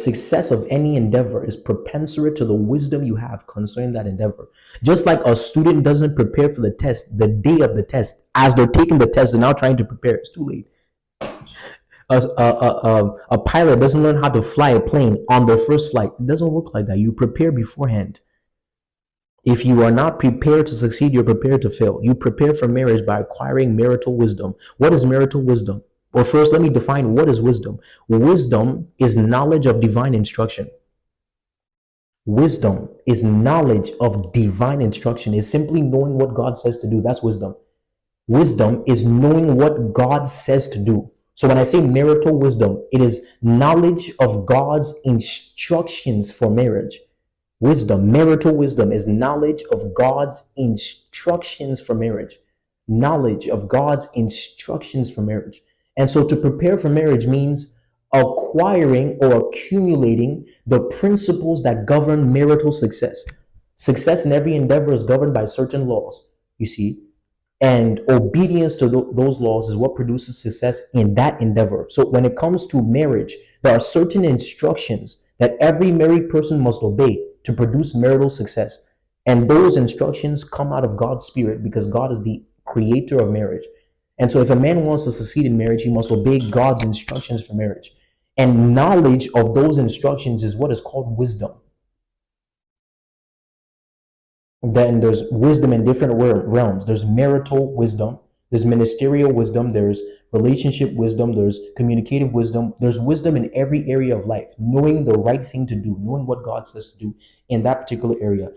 success of any endeavor is propensate to the wisdom you have concerning that endeavor. Just like a student doesn't prepare for the test the day of the test, as they're taking the test, they're now trying to prepare. It's too late. A pilot doesn't learn how to fly a plane on their first flight. It doesn't work like that. You prepare beforehand. If you are not prepared to succeed, you're prepared to fail. You prepare for marriage by acquiring marital wisdom. What is marital wisdom? Well, first, let me define what is wisdom. Wisdom is knowledge of divine instruction. Wisdom is knowledge of divine instruction. It's simply knowing what God says to do. That's wisdom. Wisdom is knowing what God says to do. So when I say marital wisdom, it is knowledge of God's instructions for marriage. Wisdom, marital wisdom, is knowledge of God's instructions for marriage. Knowledge of God's instructions for marriage. And so to prepare for marriage means acquiring or accumulating the principles that govern marital success. Success in every endeavor is governed by certain laws, you see, and obedience to those laws is what produces success in that endeavor. So when it comes to marriage, there are certain instructions that every married person must obey to produce marital success. And those instructions come out of God's spirit because God is the creator of marriage. And so if a man wants to succeed in marriage, he must obey God's instructions for marriage. And knowledge of those instructions is what is called wisdom. Then there's wisdom in different realms. There's marital wisdom, there's ministerial wisdom, there's relationship wisdom, there's communicative wisdom. There's wisdom in every area of life, knowing the right thing to do, knowing what God says to do in that particular area.